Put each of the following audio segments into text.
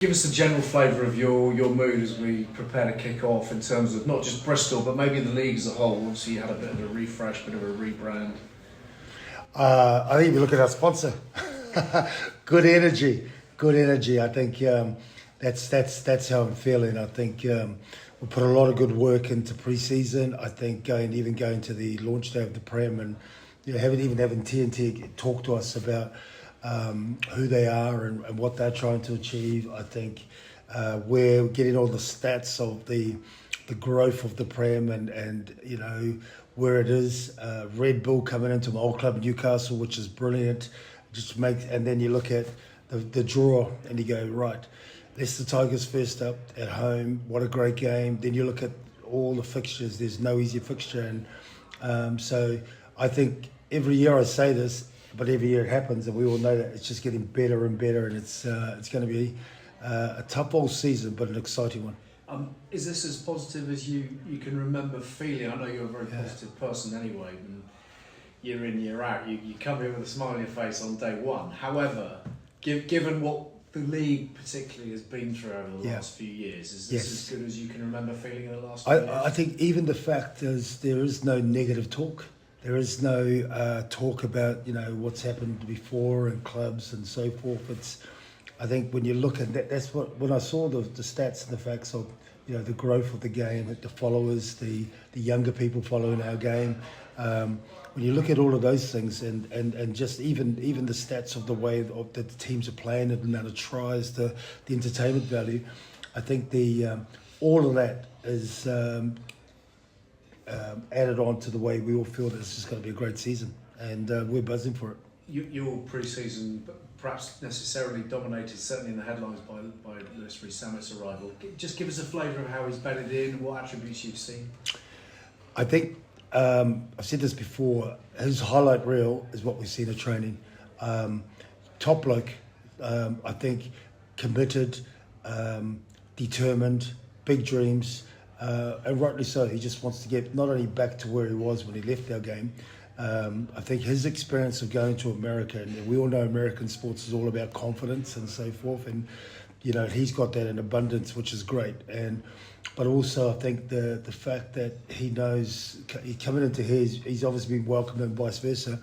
Give us a general flavour of your mood as we prepare to kick off in terms of not just Bristol, but maybe the league as a whole. Obviously, you had a bit of a refresh, bit of a rebrand. I think if you look at our sponsor, good energy. I think that's how I'm feeling. I think we put a lot of good work into pre-season. I think going to the launch day of the Prem, and having TNT talk to us about who they are and what they're trying to achieve. I think we're getting all the stats of the growth of the Prem and where it is. Red Bull coming into my old club Newcastle, which is brilliant. And then you look at the draw and you go, right, Leicester Tigers first up at home. What a great game. Then you look at all the fixtures. There's no easy fixture, and so I think every year I say this. But every year it happens, and we all know that it's just getting better and better, and it's going to be a tough all season, but an exciting one. Is this as positive as you can remember feeling? I know you're a very positive person anyway, and year in, year out, you come here with a smile on your face on day one. However, given what the league particularly has been through over the last few years, is this as good as you can remember feeling in the last few years? I think even the fact is there is no negative talk. There is no talk about what's happened before in clubs and so forth. I think when you look at that, that's when I saw the stats and the facts of the growth of the game, the followers, the younger people following our game. When you look at all of those things and just even the stats of the way that the teams are playing, the amount of tries, the entertainment value, I think all of that is. Added on to the way we all feel that it's just going to be a great season, and we're buzzing for it. Your pre-season perhaps necessarily dominated, certainly in the headlines, by Lewis Rees-Sammet's arrival. Just give us a flavour of how he's bedded in, what attributes you've seen. I think I've said this before. His highlight reel is what we've seen at training. Top bloke, I think, committed, determined, big dreams. And rightly so. He just wants to get not only back to where he was when he left our game. I think his experience of going to America, and we all know American sports is all about confidence and so forth, and he's got that in abundance, which is great. But also I think the fact that he knows he coming into here, he's obviously been welcomed and vice versa.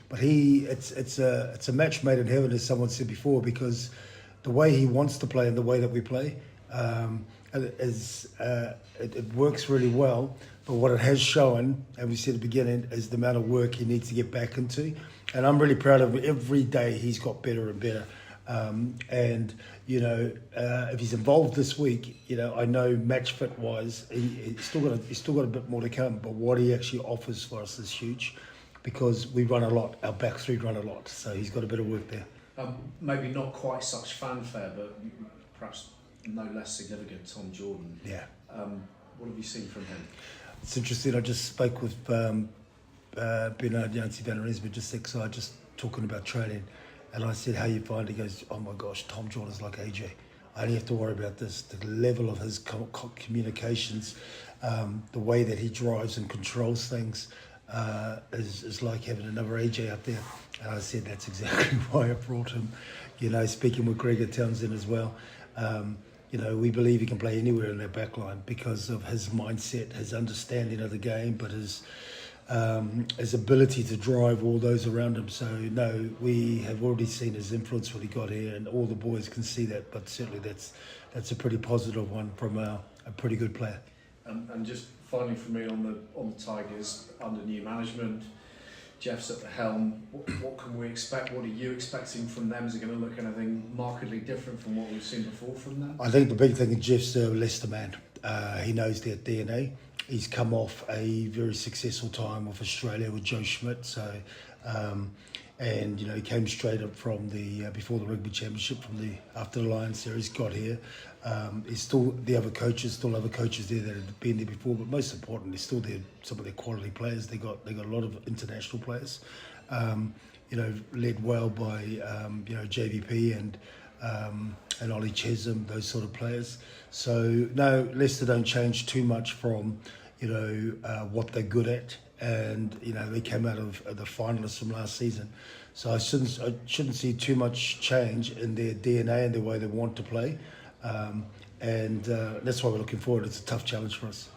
But it's a match made in heaven, as someone said before, because the way he wants to play and the way that we play. It works really well, but what it has shown, and we said at the beginning, is the amount of work he needs to get back into. And I'm really proud of him. Every day he's got better and better. If he's involved this week, I know match fit wise, he's still got a bit more to come. But what he actually offers for us is huge, because we run a lot. Our back three run a lot, so he's got a bit of work there. Maybe not quite such fanfare, but perhaps no less significant, Tom Jordan. Yeah. What have you seen from him? It's interesting. I just spoke with Bernard Yancey Van Rensburg so I just talking about training, and I said, how you find it? He goes, oh my gosh, Tom Jordan's like AJ. I only have to worry about this. The level of his communications, the way that he drives and controls things is like having another AJ up there. And I said, that's exactly why I brought him. Speaking with Gregor Townsend as well. We believe he can play anywhere in their backline because of his mindset, his understanding of the game, but his ability to drive all those around him. So, no, we have already seen his influence when he got here, and all the boys can see that. But certainly that's a pretty positive one from a pretty good player. And just finally for me on the Tigers, under new management, Jeff's at the helm. What can we expect? What are you expecting from them? Is it going to look anything markedly different from what we've seen before from them? I think the big thing is Jeff's a Leicester man. He knows their DNA. He's come off a very successful time with Australia with Joe Schmidt. So, he came straight up from before the Rugby Championship, after the Lions series, got here. He's still other coaches there that have been there before, but most importantly, still some of their quality players. They got a lot of international players, led well by JVP and Ollie Chesham, those sort of players. So no, Leicester don't change too much from what they're good at, and they came out of the finalists from last season. So I shouldn't see too much change in their DNA and the way they want to play. and that's why we're looking forward. It's a tough challenge for us.